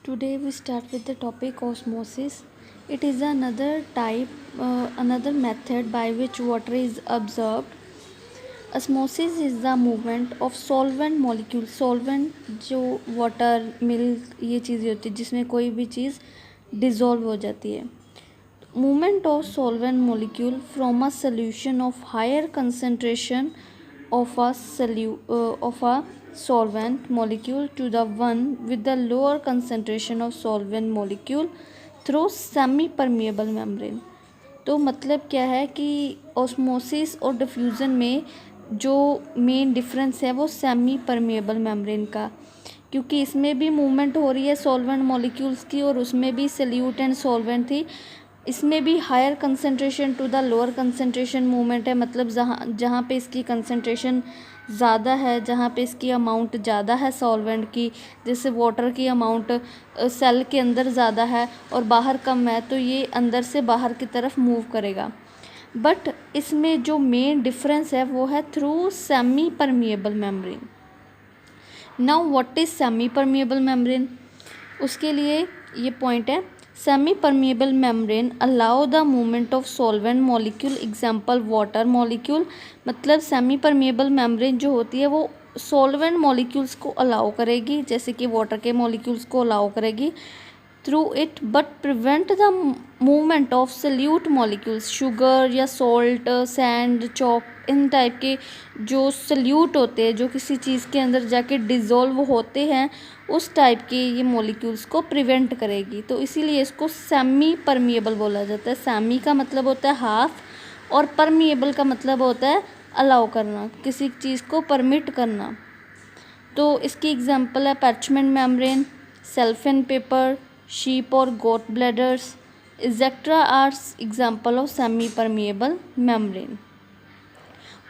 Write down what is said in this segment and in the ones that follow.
Today we start with the topic osmosis. It is another method by which water is absorbed. Osmosis is the movement of solvent molecule. Solvent जो water milk ये चीज़ें होती है जिसमें कोई भी चीज़ dissolve हो जाती है. Movement of solvent molecule from a solution of higher concentration of a solvent molecule to the one with the lower concentration of solvent molecule through semi permeable membrane. तो मतलब क्या है कि ऑस्मोसिस और डिफ्यूज़न में जो मेन डिफरेंस है वो सेमी परमेबल मेम्ब्रेन का, क्योंकि इसमें भी मूवमेंट हो रही है सॉल्वेंट मॉलिक्यूल्स की और उसमें भी सल्यूट एंड सॉल्वेंट थी. इसमें भी higher concentration to the lower concentration movement है, मतलब जहाँ पे इसकी कंसंट्रेशन ज़्यादा है, जहाँ पे इसकी अमाउंट ज़्यादा है सॉल्वेंट की, जैसे वाटर की अमाउंट सेल के अंदर ज़्यादा है और बाहर कम है, तो ये अंदर से बाहर की तरफ मूव करेगा. बट इसमें जो मेन डिफरेंस है वो है through semi permeable membrane. Now what is semi permeable membrane, उसके लिए ये पॉइंट है. Semi permeable membrane allow the movement of solvent molecule, example water molecule. मतलब सेमी परमिएबल मेम्ब्रेन जो होती है वो सॉल्वेंट मॉलिक्यूल्स को अलाउ करेगी, जैसे कि वाटर के मॉलिक्यूल्स को अलाउ करेगी through it, but prevent the movement of solute molecules. Sugar या सॉल्ट, सैंड, चॉक, इन टाइप के जो सल्यूट होते हैं, जो किसी चीज़ के अंदर जाके डिज़ोल्व होते हैं, उस टाइप के ये मॉलिक्यूल्स को प्रिवेंट करेगी. तो इसीलिए इसको सेमी परमिएबल बोला जाता है. सेमी का मतलब होता है हाफ और परमिएबल का मतलब होता है अलाउ करना, किसी चीज़ को परमिट करना. तो इसकी एग्जांपल है parchment membrane, cellophane paper, sheep और goat bladders, etcetera are example of semi permeable membrane.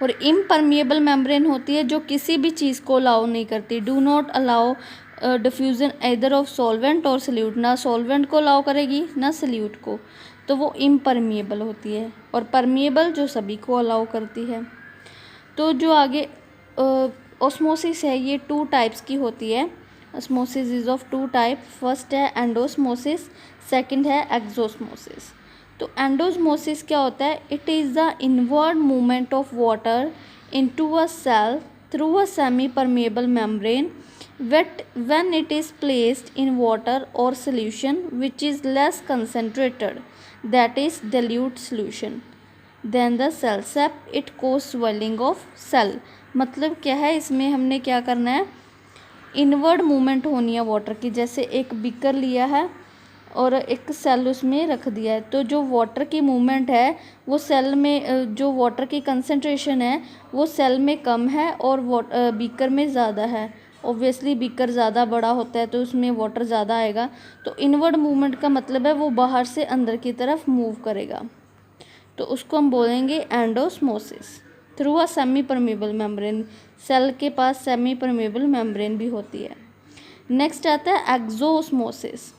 और इम्परमिएबल मेम्ब्रेन होती है जो किसी भी चीज़ को अलाउ नहीं करती. Do not allow diffusion either of solvent और सल्यूट, ना सॉल्वेंट को अलाउ करेगी ना सल्यूट को, तो वो इम्परमिएबल होती है. और परमिएबल जो सभी को अलाउ करती है. तो जो आगे ऑस्मोसिस है ये 2 टाइप्स की होती है. Osmosis is of 2 type. First है एंडोस्मोसिस, सेकंड है एक्सोस्मोसिस. तो एंडोस्मोसिस क्या होता है, it is the inward movement of water into a cell through a semi permeable membrane when it is placed in water or solution which is less concentrated, that is dilute solution, then the cell sap. it cause swelling of cell. मतलब क्या है, इसमें हमने क्या करना है, inward movement होनी है वाटर की. जैसे एक बीकर लिया है और एक सेल उसमें रख दिया है, तो जो वाटर की मूवमेंट है वो सेल में, जो वाटर की कंसंट्रेशन है वो सेल में कम है और बीकर में ज़्यादा है. ऑब्वियसली बीकर ज़्यादा बड़ा होता है तो उसमें वाटर ज़्यादा आएगा. तो इनवर्ड मूवमेंट का मतलब है वो बाहर से अंदर की तरफ मूव करेगा, तो उसको हम बोलेंगे endosmosis through a semi permeable membrane. Cell के पास सेमी परमिएबल मेम्ब्रेन भी होती है. नेक्स्ट आता है exosmosis.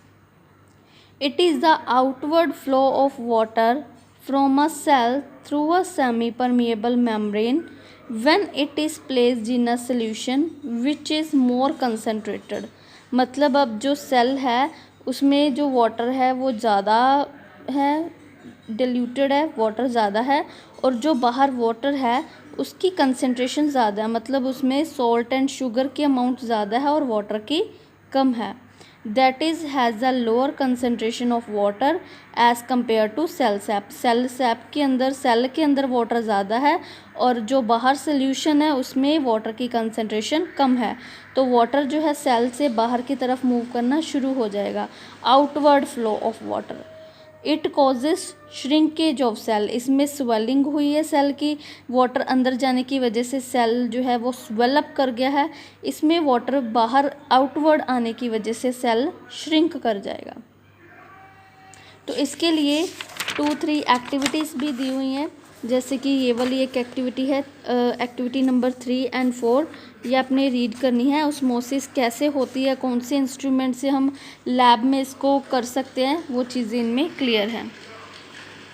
It is the outward flow of water from a cell through a semi permeable membrane when it is placed in a solution which is more concentrated. मतलब अब जो cell है उसमें जो वाटर है वो ज़्यादा है, डिल्यूटेड है, वाटर ज़्यादा है, और जो बाहर वाटर है उसकी कंसंट्रेशन ज़्यादा है, मतलब उसमें सॉल्ट एंड शुगर की अमाउंट ज़्यादा है और वाटर की कम है. That is has a lower concentration of water as compare to cell sap. Cell के अंदर वाटर ज़्यादा है और जो बाहर सोल्यूशन है उसमें वाटर की कंसंट्रेशन कम है. तो वाटर जो है सेल से बाहर की तरफ मूव करना शुरू हो जाएगा. Outward flow of water. It causes shrinkage of cell. इसमें स्वेलिंग हुई है सेल की, वाटर अंदर जाने की वजह से सेल जो है वो स्वेलअप कर गया है. इसमें वाटर बाहर आउटवर्ड आने की वजह से सेल श्रिंक कर जाएगा. तो इसके लिए 2-3 एक्टिविटीज़ भी दी हुई हैं, जैसे कि ये वाली एक एक्टिविटी है, एक्टिविटी नंबर 3 और 4. ये आपने रीड करनी है. ऑस्मोसिस कैसे होती है, कौन से इंस्ट्रूमेंट से हम लैब में इसको कर सकते हैं, वो चीज़ें इनमें क्लियर हैं.